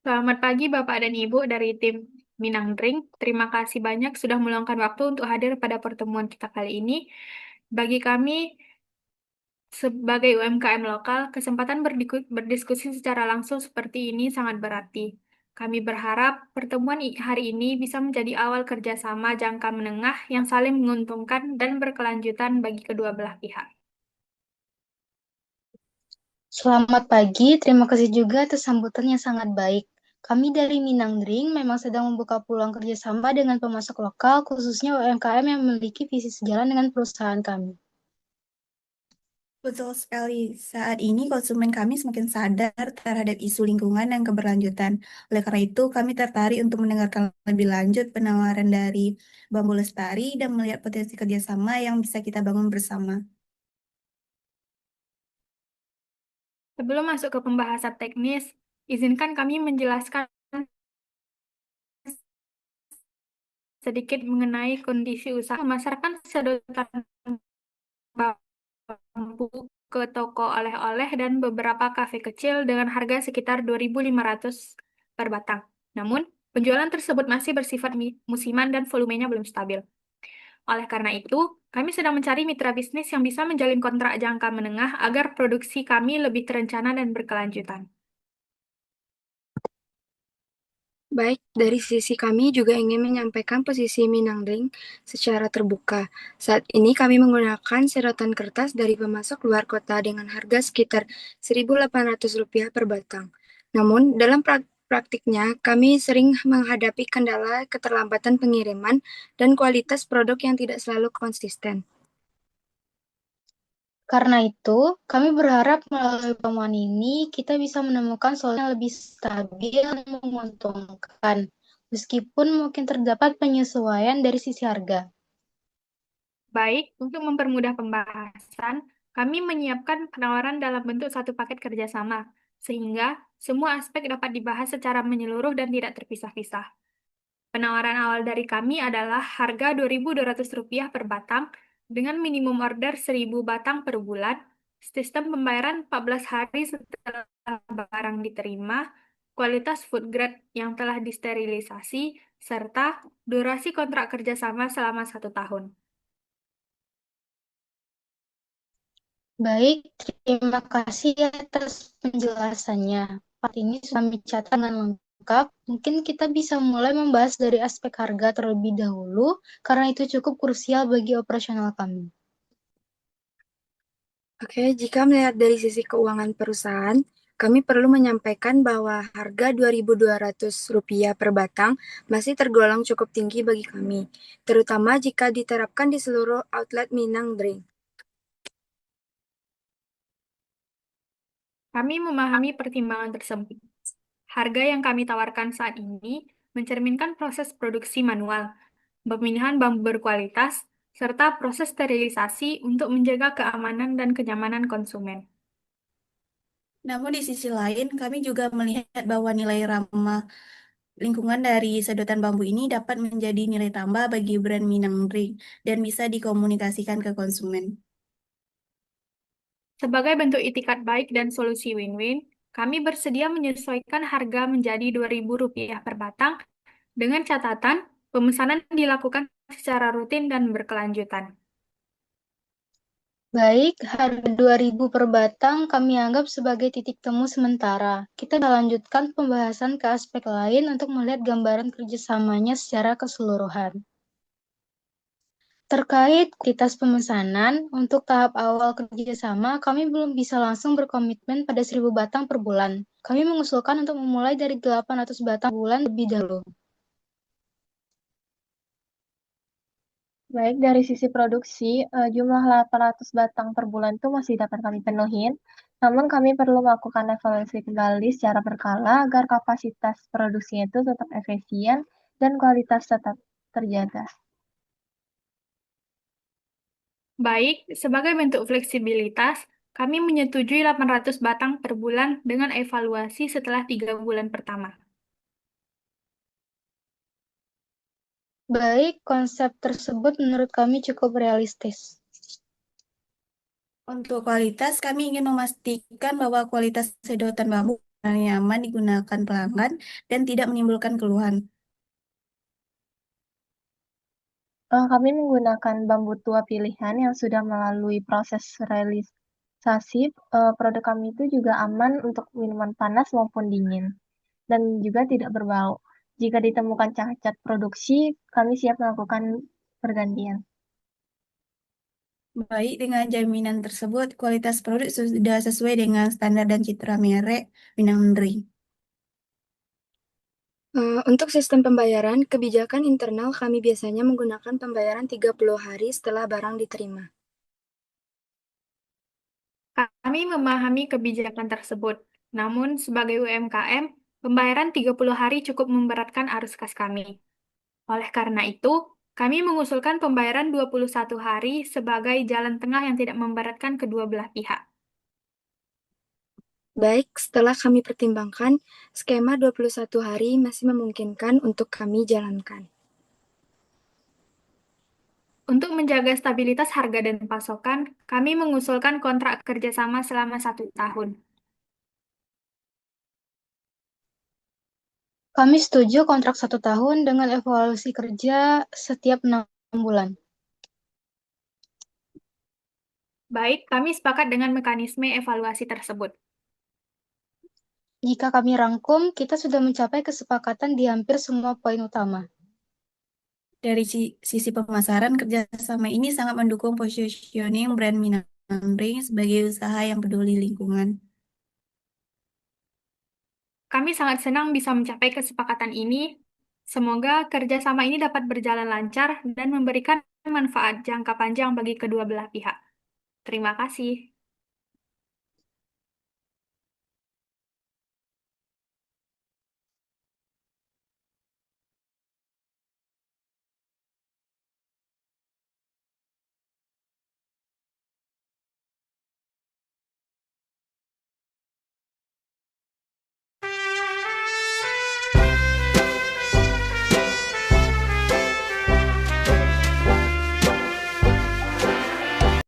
Selamat pagi Bapak dan Ibu dari tim Minang Drink. Terima kasih banyak sudah meluangkan waktu untuk hadir pada pertemuan kita kali ini. Bagi kami sebagai UMKM lokal, kesempatan berdiskusi secara langsung seperti ini sangat berarti. Kami berharap pertemuan hari ini bisa menjadi awal kerjasama jangka menengah yang saling menguntungkan dan berkelanjutan bagi kedua belah pihak. Selamat pagi, terima kasih juga atas sambutan yang sangat baik. Kami dari Minang Dring memang sedang membuka peluang kerjasama dengan pemasok lokal, khususnya UMKM yang memiliki visi sejalan dengan perusahaan kami. Betul sekali. Saat ini konsumen kami semakin sadar terhadap isu lingkungan dan keberlanjutan. Oleh karena itu, kami tertarik untuk mendengarkan lebih lanjut penawaran dari Bambu Lestari dan melihat potensi kerjasama yang bisa kita bangun bersama. Sebelum masuk ke pembahasan teknis, izinkan kami menjelaskan sedikit mengenai kondisi usaha memasarkan sedotan bambu ke toko oleh-oleh dan beberapa kafe kecil dengan harga sekitar 2.500 per batang. Namun, penjualan tersebut masih bersifat musiman dan volumenya belum stabil. Oleh karena itu, kami sedang mencari mitra bisnis yang bisa menjalin kontrak jangka menengah agar produksi kami lebih terencana dan berkelanjutan. Baik, dari sisi kami juga ingin menyampaikan posisi Minangling secara terbuka. Saat ini kami menggunakan sedotan kertas dari pemasok luar kota dengan harga sekitar Rp1.800 per batang. Namun, dalam praktiknya, kami sering menghadapi kendala keterlambatan pengiriman dan kualitas produk yang tidak selalu konsisten. Karena itu, kami berharap melalui pertemuan ini kita bisa menemukan solusi yang lebih stabil dan menguntungkan, meskipun mungkin terdapat penyesuaian dari sisi harga. Baik, untuk mempermudah pembahasan, kami menyiapkan penawaran dalam bentuk satu paket kerjasama, sehingga semua aspek dapat dibahas secara menyeluruh dan tidak terpisah-pisah. Penawaran awal dari kami adalah harga Rp2.200 per batang, dengan minimum order 1.000 batang per bulan, sistem pembayaran 14 hari setelah barang diterima, kualitas food grade yang telah disterilisasi, serta durasi kontrak kerjasama selama 1 tahun. Baik, terima kasih atas penjelasannya. Part ini sudah kami catat dengan lengkap. Mungkin kita bisa mulai membahas dari aspek harga terlebih dahulu, karena itu cukup krusial bagi operasional kami. Oke, jika melihat dari sisi keuangan perusahaan, kami perlu menyampaikan bahwa harga Rp2.200 per batang masih tergolong cukup tinggi bagi kami, terutama jika diterapkan di seluruh outlet Minang Drink. Kami memahami pertimbangan tersebut. Harga yang kami tawarkan saat ini mencerminkan proses produksi manual, pemilihan bambu berkualitas, serta proses sterilisasi untuk menjaga keamanan dan kenyamanan konsumen. Namun di sisi lain, kami juga melihat bahwa nilai ramah lingkungan dari sedotan bambu ini dapat menjadi nilai tambah bagi brand Minang Drink dan bisa dikomunikasikan ke konsumen. Sebagai bentuk itikat baik dan solusi win-win, kami bersedia menyesuaikan harga menjadi Rp2.000 per batang dengan catatan pemesanan dilakukan secara rutin dan berkelanjutan. Baik, harga 2.000 per batang kami anggap sebagai titik temu sementara. Kita akan lanjutkan pembahasan ke aspek lain untuk melihat gambaran kerjasamanya secara keseluruhan. Terkait kuantitas pemesanan, untuk tahap awal kerjasama, kami belum bisa langsung berkomitmen pada 1.000 batang per bulan. Kami mengusulkan untuk memulai dari 800 batang per bulan lebih dahulu. Baik, dari sisi produksi, jumlah 800 batang per bulan itu masih dapat kami penuhin. Namun kami perlu melakukan evaluasi kembali secara berkala agar kapasitas produksinya itu tetap efisien dan kualitas tetap terjaga. Baik, sebagai bentuk fleksibilitas, kami menyetujui 800 batang per bulan dengan evaluasi setelah 3 bulan pertama. Baik, konsep tersebut menurut kami cukup realistis. Untuk kualitas, kami ingin memastikan bahwa kualitas sedotan bambu nyaman digunakan pelanggan dan tidak menimbulkan keluhan. Kami menggunakan bambu tua pilihan yang sudah melalui proses sterilisasi. Produk kami itu juga aman untuk minuman panas maupun dingin dan juga tidak berbau. Jika ditemukan cacat produksi, kami siap melakukan pergantian. Baik, dengan jaminan tersebut, kualitas produk sudah sesuai dengan standar dan citra merek Minang Ring. Untuk sistem pembayaran, kebijakan internal kami biasanya menggunakan pembayaran 30 hari setelah barang diterima. Kami memahami kebijakan tersebut. Namun, sebagai UMKM, pembayaran 30 hari cukup memberatkan arus kas kami. Oleh karena itu, kami mengusulkan pembayaran 21 hari sebagai jalan tengah yang tidak memberatkan kedua belah pihak. Baik, setelah kami pertimbangkan, skema 21 hari masih memungkinkan untuk kami jalankan. Untuk menjaga stabilitas harga dan pasokan, kami mengusulkan kontrak kerjasama selama 1 tahun. Kami setuju kontrak 1 tahun dengan evaluasi kerja setiap 6 bulan. Baik, kami sepakat dengan mekanisme evaluasi tersebut. Jika kami rangkum, kita sudah mencapai kesepakatan di hampir semua poin utama. Dari sisi pemasaran, kerjasama ini sangat mendukung positioning brand Minang Ring sebagai usaha yang peduli lingkungan. Kami sangat senang bisa mencapai kesepakatan ini. Semoga kerjasama ini dapat berjalan lancar dan memberikan manfaat jangka panjang bagi kedua belah pihak. Terima kasih.